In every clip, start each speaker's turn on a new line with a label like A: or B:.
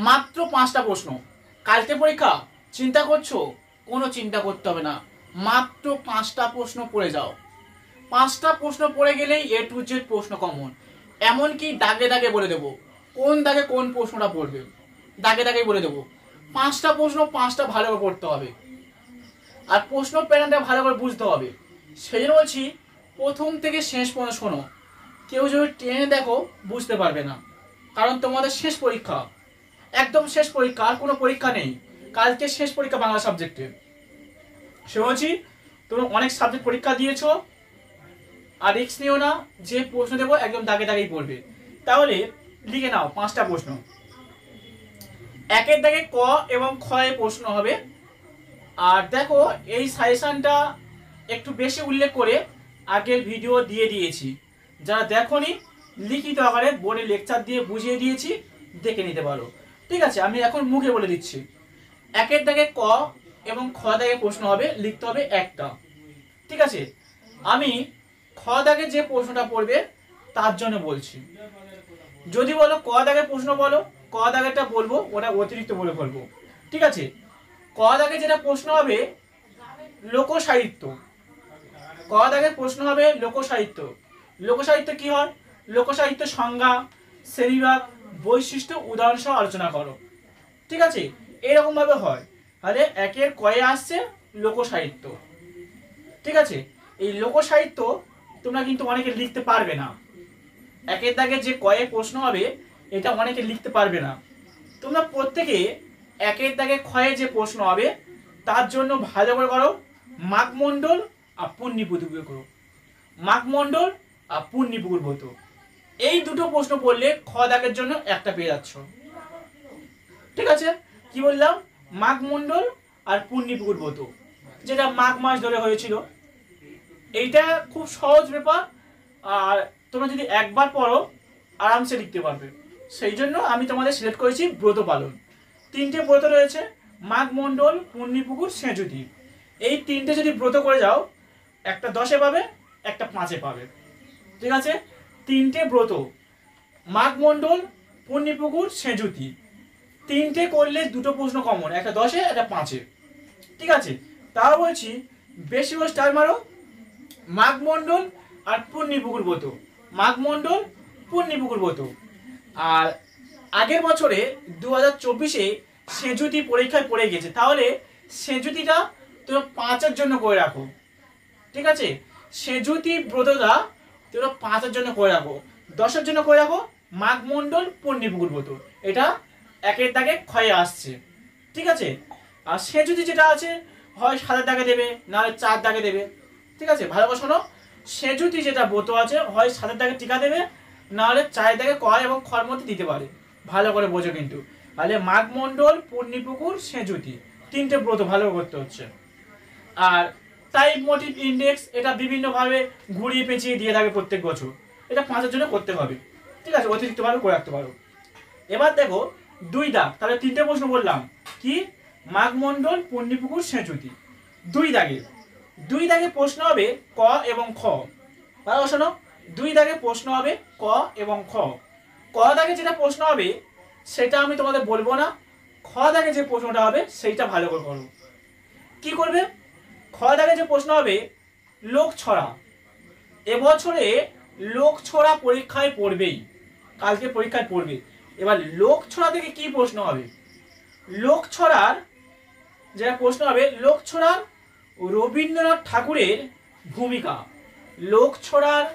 A: মাত্র 5টা প্রশ্ন। কালকে পরীক্ষা, চিন্তা করছো? কোনো চিন্তা করতে হবে না, মাত্র 5টা প্রশ্ন পড়ে যাও। 5টা প্রশ্ন পড়ে গেলেই A to Z প্রশ্ন কমন। এমনকি দাগে দাগে বলে দেবো কোন দাগে কোন প্রশ্নটা পড়বে, দাগে দাগে বলে দেবো। 5টা প্রশ্ন 5টা ভালো করে পড়তে হবে, আর প্রশ্ন প্যাটার্নটা ভালো করে বুঝতে হবে। সেই জন্য বলছি প্রথম থেকে শেষ পর্যন্ত শোনো। কেউ যদি টেনে দেখো বুঝতে পারবে না, কারণ তোমাদের শেষ পরীক্ষা, একদম শেষ পরীক্ষা, আর কোনো পরীক্ষা নেই। কালকে শেষ পরীক্ষা বাংলা সাবজেক্টে। সে বলছি তোমরা অনেক সাবজেক্ট পরীক্ষা দিয়েছো, আর রিস্ক নিও না। যে প্রশ্ন দেবো একদম দাগে দাগেই পড়বে। তাহলে লিখে নাও 5টা প্রশ্ন। একের দাগে ক এবং খ এ প্রশ্ন হবে। আর দেখো এই সাজেশনটা একটু বেশি উল্লেখ করে আগের ভিডিও দিয়ে দিয়েছি, যারা দেখোনি লিখিত আকারে বোর্ডে লেকচার দিয়ে বুঝিয়ে দিয়েছি, দেখে নিতে পারো। ঠিক আছে, আমি এখন মুখে বলে দিচ্ছি। একের দাগে ক এবং খ দাগে প্রশ্ন হবে, লিখতে হবে একটা। ঠিক আছে, আমি খ দাগে যে প্রশ্নটা পড়বে তার জন্য বলছি। যদি বলো ক দাগের প্রশ্ন বলো, ক দাগেরটা বলবো, ওটা অতিরিক্ত বলে বলবো। ঠিক আছে, ক দাগে যেটা প্রশ্ন হবে লোকসাহিত্য। ক দাগের প্রশ্ন হবে লোকসাহিত্য। লোকসাহিত্য কি হয়? লোকসাহিত্য সংজ্ঞা, শ্রেণীবিভাগ, বৈশিষ্ট্য, উদাহরণ সহ আলোচনা করো। ঠিক আছে, এরকম ভাবে হয়। তাহলে একের কয়ে আসছে লোকসাহিত্য। ঠিক আছে, এই লোকসাহিত্য তোমরা কিন্তু অনেকে লিখতে পারবে না। একের দাগে যে কয়ে প্রশ্ন হবে এটা অনেকে লিখতে পারবে না। তোমরা প্রত্যেকে একের দাগে ক্ষয়ে যে প্রশ্ন হবে তার জন্য ভালো করে করো মাঘমণ্ডল আর পুণ্যিপুকুর করো। মাঘমণ্ডল আর পুণ্যিপুকুর ব্রত, এই দুটো প্রশ্ন পড়লে খ দাগের জন্য একটা পেয়ে যাচ্ছ। ঠিক আছে, কি বললাম? মাঘমণ্ডল আর পুণ্যিপুকুর ব্রত, যেটা মাঘ মাস ধরে হয়েছিল। এইটা খুব সহজ ব্যাপার, আর তোমরা যদি একবার পড়ো আরামসে লিখতে পারবে। সেই জন্য আমি তোমাদের সিলেক্ট করেছি ব্রত পালন। 3টে ব্রত রয়েছে, মাঘমণ্ডল, পুণ্যিপুকুর, সেঁজুতি। এই 3টে যদি ব্রত করে যাও, একটা 10-এ পাবে, একটা 5-এ পাবে। ঠিক আছে, 3টে ব্রত, মাঘমণ্ডল, পুণ্যিপুকুর, সেঁজুতি, 3টে করলে দুটো প্রশ্ন কমন, একটা 10-এ একটা 5-এ। ঠিক আছে, তাও বলছি বেশি করে স্টার মারো মাঘমণ্ডল আর পুণ্যিপুকুর ব্রত, মাঘমণ্ডল, পুণ্যিপুকুর ব্রত। আর আগের বছরে 2024-এ সেঁজুতি পরীক্ষায় পড়ে গেছে, তাহলে সেঁজুতিটা তোমরা 5-এর জন্য করে রাখো। ঠিক আছে, সেঁজুতি ব্রতটা তোমরা 5-এর জন্য করে রাখো। 10-এর জন্য করে রাখো মাঘমণ্ডল, পুণ্যিপুকুর ব্রত, এটা একের দাগে ক্ষয়ে আসছে। ঠিক আছে, আর সেঁজুতি যেটা আছে হয় 7-এর দাগে দেবে, নাহলে 4 দাগে দেবে। ঠিক আছে, ভালো করে শোনো, সেঁজুতি যেটা ব্রত আছে হয় 7-এর দাগে টিকা দেবে, নাহলে 4-এর দাগে ক এবং খর মধ্যে দিতে পারে। ভালো করে বোঝো কিন্তু। তাহলে মাঘমণ্ডল, পুণ্যিপুকুর, সেঁজুতি, 3টে ব্রত ভালো করতে হচ্ছে। আর টাইপ মোটিভ ইন্ডেক্স এটা বিভিন্নভাবে ঘুরিয়ে পেঁচিয়ে দিয়ে থাকে প্রত্যেক বছর, এটা 5-এর জন্য করতে হবে। ঠিক আছে, অতিরিক্তভাবে করে রাখতে পারো। এবার দেখো 2 দাগ, তাহলে 3টে প্রশ্ন বললাম কি? মাঘমণ্ডল, পুণ্যিপুকুর, সেঁজুতি। 2 দাগে প্রশ্ন হবে ক এবং খ। ভালো শোনো, 2 দাগে প্রশ্ন হবে ক এবং খ। ক দাগে যেটা প্রশ্ন হবে সেটা আমি তোমাদের বলবো না, খ দাগে যে প্রশ্নটা হবে সেইটা ভালো করে করো। কি করবে? খ দাগে যে প্রশ্ন হবে লোক ছড়া। এবছরে লোক ছড়া পরীক্ষায় পড়বেই, কালকে পরীক্ষায় পড়বে। এবার লোক ছড়া থেকে কি প্রশ্ন হবে? লোক ছড়ার যেটা প্রশ্ন হবে, লোক ছড়ার রবীন্দ্রনাথ ঠাকুরের ভূমিকা। লোক ছড়ার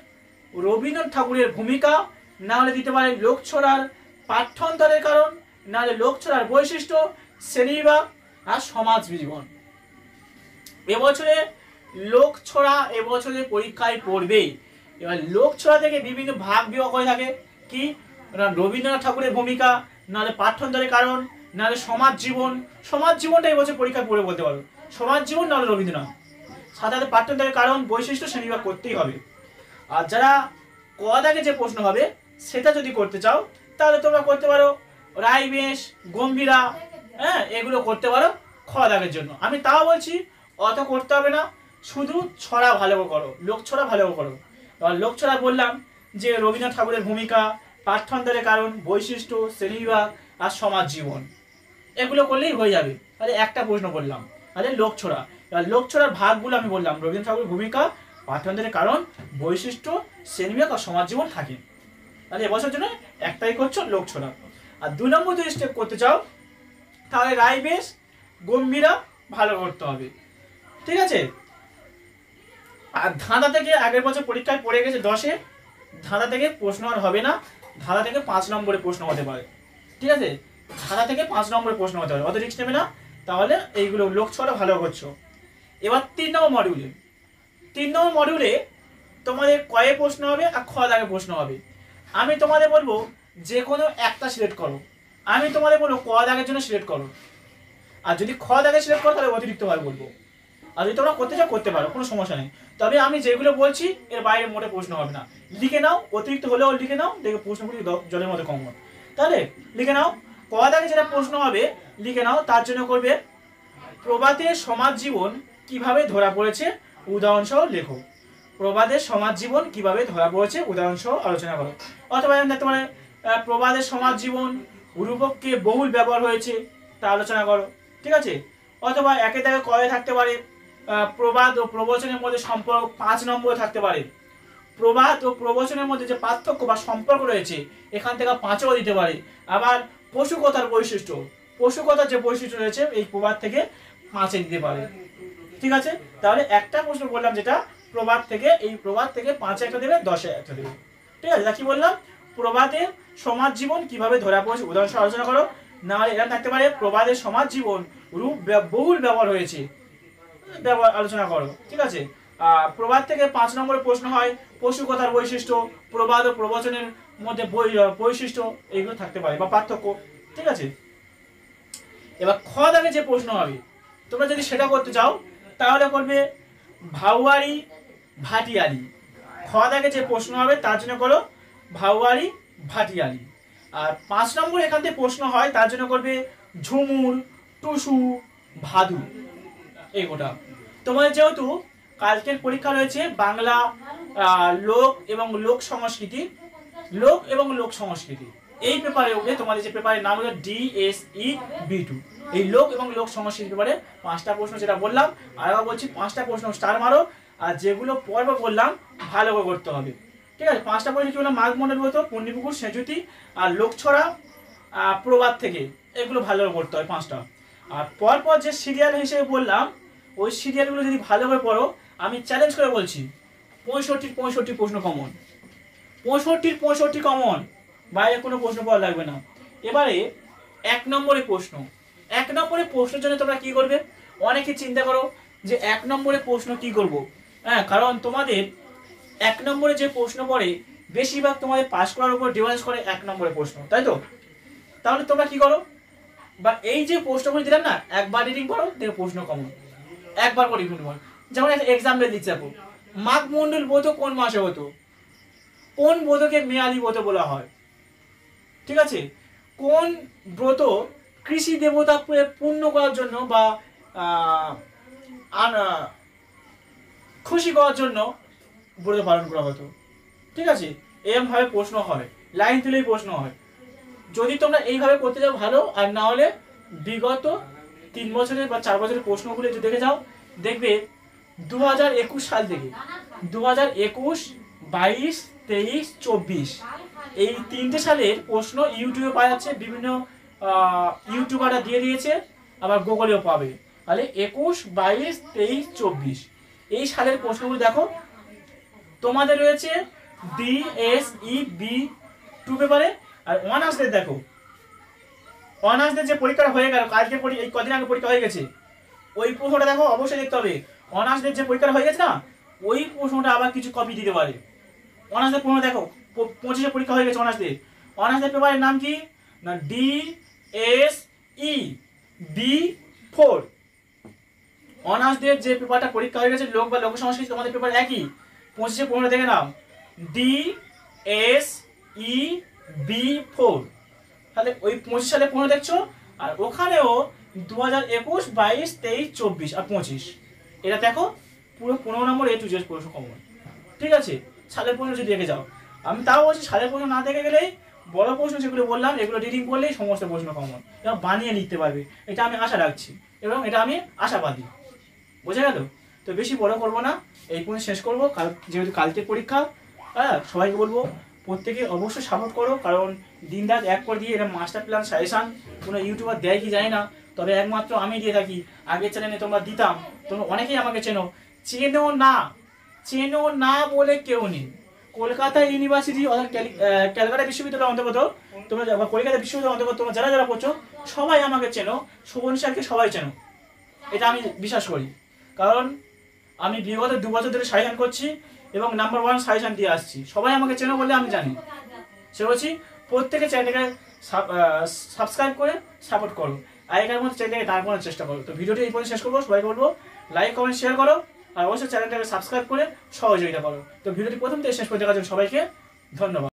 A: রবীন্দ্রনাথ ঠাকুরের ভূমিকা, না হলে দিতে পারে লোক ছড়ার পাঠ্যান্তরের কারণ, না হলে লোক ছড়ার বৈশিষ্ট্য, শ্রেণীবিভাগ আর সমাজ জীবন। এবছরে লোক ছড়া এবছরে পরীক্ষায় পড়বেই। এবার লোক ছড়া থেকে বিভিন্ন ভাগ বিভাগ হয়ে থাকে, কি? রবীন্দ্রনাথ ঠাকুরের ভূমিকা, নাহলে পাঠ্যান্তরের কারণ, নাহলে সমাজ জীবন। সমাজ জীবনটা এবছর পরীক্ষায় পড়ে বলতে পারো, সমাজ জীবন নাহলে রবীন্দ্রনাথ। সাথে পাঠ্যান্তরের কারণ, বৈশিষ্ট্য, শ্রেণীবিভাগ করতেই হবে। আর যারা ক দাগে যে প্রশ্ন হবে সেটা যদি করতে চাও তাহলে তোমরা করতে পারো রাইবেশ, গম্ভীরা, হ্যাঁ, এগুলো করতে পারো খ দাগের জন্য। আমি তাও বলছি অত করতে হবে না, শুধু ছড়া ভালো করো, লোক ছড়া ভালো করো। এবার লোক ছড়া বললাম যে রবীন্দ্রনাথ ঠাকুরের ভূমিকা, পাঠ্যান্তরের কারণ, বৈশিষ্ট্য, শ্রেণীবিভাগ আর সমাজ জীবন, এগুলো করলেই হয়ে যাবে। তাহলে একটা প্রশ্ন বললাম। তাহলে লোকছড়া, এবার লোকছড়ার ভাগগুলো আমি বললাম। রবীন্দ্রনাথ ঠাকুরের ভূমিকা, পাঠ্যান্তরের কারণ, বৈশিষ্ট্য, শ্রেণীবিভাগ আর সমাজ জীবন থাকে। তাহলে এবছর জন্য একটাই করছো লোকছড়া। আর 2 নম্বর যদি স্টেপ করতে চাও তাহলে রাইবেশ, গম্ভীরা ভালো করতে হবে, ঠিক আছে। আর ধাঁধা থেকে আগের বছর পরীক্ষায় পড়ে গেছে 10-এ, ধাঁধা থেকে প্রশ্ন আর হবে না, ধাঁধা থেকে 5 নম্বরে প্রশ্ন হতে পারে, ঠিক আছে। ধাঁধা থেকে 5 নম্বরে প্রশ্ন হতে পারে, অত রিস্ক নেবে না। তাহলে এইগুলো লোকছড়া ভালো করছো। এবার 3 নম্বর মডিউলে তোমাদের কয়ে প্রশ্ন হবে আর খ দাগে প্রশ্ন হবে। আমি তোমাদের বলবো যে কোনো একটা সিলেক্ট করো, আমি তোমাদের বলবো ক দাগের জন্য সিলেক্ট করো, আর যদি খ দাগে সিলেক্ট করো তাহলে অতিরিক্তভাবে বলবো। আর যদি তোমরা করতে চাও করতে পারো, কোনো সমস্যা নেই। তবে আমি যেগুলো বলছি এর বাইরে মোটে প্রশ্ন হবে না। লিখে নাও, অতিরিক্ত হলেও লিখে নাও, দেখবে প্রশ্নগুলি জলের মধ্যে কম হয়। তাহলে লিখে নাও, ক দাগে যেটা প্রশ্ন হবে লিখে নাও। তার জন্য করবে প্রবাদের সমাজ জীবন কিভাবে ধরা পড়েছে উদাহরণসহ লেখো। প্রবাদের সমাজ জীবন কিভাবে ধরা পড়েছে উদাহরণসহ আলোচনা করো। অথবা দেখতে পারে প্রবাদের সমাজ জীবন রূপককে বহুল ব্যবহার হয়েছে তা আলোচনা করো, ঠিক আছে। অথবা একে দাগে কয়ে থাকতে পারে প্রবাদ ও প্রবচনের মধ্যে সম্পর্ক 5 নম্বরে থাকতে পারে। প্রবাদ ও প্রবচনের মধ্যে যে পার্থক্য বা সম্পর্ক রয়েছে এখান থেকে 5ও দিতে পারে। আবার পশুকথার বৈশিষ্ট্য, পশুকথার যে বৈশিষ্ট্য রয়েছে এই প্রবাদ থেকে 5-এ দিতে পারে, ঠিক আছে। তাহলে একটা প্রশ্ন বললাম যেটা প্রবাদ থেকে, এই প্রবাদ থেকে 5-এ একটা দেবে, 10-এ একটা দেবে, ঠিক আছে। কি বললাম, প্রবাদের সমাজ জীবন কিভাবে ধরা পড়েছে উদাহরণ আলোচনা করো। না হলে এরকম থাকতে পারে প্রবাদের সমাজ জীবন রূপ বহুল ব্যবহার হয়েছে, ব্যবহার আলোচনা করো, ঠিক আছে। প্রবাদ থেকে 5 নম্বরে প্রশ্ন হয় পশুকথার বৈশিষ্ট্য, প্রবাদ ও প্রবচনের মধ্যে বৈশিষ্ট্য, এইগুলো থাকতে পারে বা পার্থক্য, ঠিক আছে। এবার খ দাগে যে প্রশ্ন হবে তোমরা যদি সেটা করতে চাও তাহলে করবে ভাউয়ারি, ভাটিয়ালি। খ দাগে যে প্রশ্ন হবে তার জন্য করো ভাউয়ারি, ভাটিয়ালি। আর 5 নম্বর এখান থেকে প্রশ্ন হয় তার জন্য করবে ঝুমুর, টুসু, ভাদু। এইটা তোমাদের যেহেতু কালকের পরীক্ষা রয়েছে বাংলা লোক এবং লোক সংস্কৃতি, লোক এবং লোক সংস্কৃতি, এই পেপারে উঠে তোমাদের যে পেপারের নাম হলো DSE B2, এই লোক এবং লোক সংস্কৃতি পেপারে 5টা প্রশ্ন যেটা বললাম, আরেকবার বলছি 5টা প্রশ্ন স্টার মারো। আর যেগুলো পর্ব বললাম ভালো করে করতে হবে, ঠিক আছে। 5টা প্রশ্ন কি বললাম, মাঘ মনের ব্রত, পূর্ণিপুকুর, সেঁজুতি আর লোকছড়া, প্রবাদ থেকে, এগুলো ভালো করে করতে হয় 5টা। আর পরপর যে সিরিয়াল হিসেবে বললাম ওই সিরিয়ালগুলো যদি ভালো করে পড়ো, আমি চ্যালেঞ্জ করে বলছি 65 প্রশ্ন কমন, 65 কমন, বাইরে কোনো প্রশ্ন পাওয়া লাগবে না। এবারে 1 নম্বরে প্রশ্ন, 1 নম্বরে প্রশ্নের জন্য তোমরা কি করবে, অনেকে চিন্তা করো যে 1 নম্বরে প্রশ্ন কি করব। হ্যাঁ, কারণ তোমাদের 1 নম্বরে যে প্রশ্ন পড়ে বেশিরভাগ তোমাদের পাস করার উপর ডিপেন্ড করে 1 নম্বরে প্রশ্ন, তাই তো। তাহলে তোমরা কি করো, বা এই যে প্রশ্নগুলি দিলাম না একবার রিডিং করো, দেখো প্রশ্ন কমন, একবার করে রিডিং করো। যেমন একটা এক্সাম্পল দিচ্ছি, দেখো মাঘ মণ্ডল ব্রত কোন মাসে হতো, কোন ব্রতকে মেয়াদি ব্রত বলা হয়, ঠিক আছে। কোন ব্রত কৃষি দেবতা পূর্ণ করার জন্য বা খুশি করার জন্য ব্রত পালন করা হতো, ঠিক আছে। এরকম ভাবে প্রশ্ন হয়, লাইন তুলেই প্রশ্ন হয়। যদি তোমরা এইভাবে করতে যাও ভালো, আর না হলে বিগত 3 বছরের বা 4 বছরের প্রশ্নগুলো যদি দেখে যাও দেখবে 2021 সাল থেকে 2021, 22, 23, 24 এই 3টে সালের প্রশ্ন ইউটিউবে পাওয়া যাচ্ছে, বিভিন্ন ইউটিউবাররা দিয়ে দিয়েছে, আবার গুগলেও পাবে। তাহলে 21, 22, 23, 24 এই সালের প্রশ্নগুলো দেখো। তোমাদের রয়েছে DSE B2 পেপারে। আর অনার্সদের দেখো, অনার্সদের যে পরীক্ষাটা হয়ে গেল কালকে, এই কদিন আগে পরীক্ষা হয়ে গেছে, ওই প্রশ্নটা দেখো, অবশ্যই দেখতে হবে। অনার্সদের যে পরীক্ষাটা হয়ে গেছে না ওই প্রশ্নটা আবার কিছু কপি দিতে পারে। অনার্সদের প্রশ্ন দেখো, 25-এ পরীক্ষা হয়ে গেছে অনার্সদের। অনার্সদের পেপারের নাম কি না DSE B4। অনার্সদের যে পেপারটা পরীক্ষা হয়ে গেছে লোক বা লোক সংস্কৃতি, তোমাদের পেপার একই, 25-এ প্রশ্ন দেখে নাও DSE B4। তাহলে ওই 25 সালে 15 দেখছো, আর ওখানেও 2021, 22, 23, 24 আর 25 এটা দেখো, পুরো 15 নম্বর A to Z প্রশ্ন কমন, ঠিক আছে। সালের প্রশ্ন যদি দেখে যাও, আমি তাও বলছি সালের প্রশ্ন না দেখে গেলেই বড় প্রশ্ন যেগুলো বললাম এগুলো রিডিং করলেই সমস্ত প্রশ্ন কমন এবং বানিয়ে লিখতে পারবে, এটা আমি আশা রাখছি এবং এটা আমি আশাবাদী। বোঝা গেল? তো বেশি বড় করবো না, এই পর্যন্ত শেষ করবো, যেহেতু কালকে পরীক্ষা। হ্যাঁ, সবাইকে বলবো প্রত্যেকে অবশ্যই সাপোর্ট করো, কারণ দিন রাত এক করে দিয়ে এটা মাস্টার প্ল্যান সাজেশান কোনো ইউটিউবার দেয় কি যায় না, তবে একমাত্র আমি দিয়ে থাকি। আগের চ্যানেলে তোমরা দিতাম, তোমরা অনেকেই আমাকে চেনো। চেনো না বলে কেউ নেই। কলকাতা ইউনিভার্সিটি অর্থাৎ ক্যালকাটা বিশ্ববিদ্যালয়ের অন্তর্গত তোমরা, কলকাতা বিশ্ববিদ্যালয়ের অন্তর্গত তোমরা যারা যারা পড়ছো সবাই আমাকে চেনো, শোভন স্যারকে সবাই চেনো, এটা আমি বিশ্বাস করি। কারণ আমি বিগত 2 বছর ধরে সাজেশান করছি এবং নাম্বার 1 সাজেশান দিয়ে আসছি, সবাই আমাকে চেনো বলে আমি জানি। সে বলছি প্রত্যেকে চ্যানেলটাকে সাবস্ক্রাইব করে সাপোর্ট করো, আগেকার মতো চ্যানেলটাকে দাঁড় করানোর চেষ্টা করো। তো ভিডিওটি এই পর্যন্ত শেষ করবো, সবাইকে বলবো লাইক কমেন্ট শেয়ার করো আর অবশ্যই চ্যানেলটাকে সাবস্ক্রাইব করে সহযোগিতা করো। তো ভিডিওটি প্রথম থেকে শেষ পর্যন্ত দেখার জন্য সবাইকে ধন্যবাদ।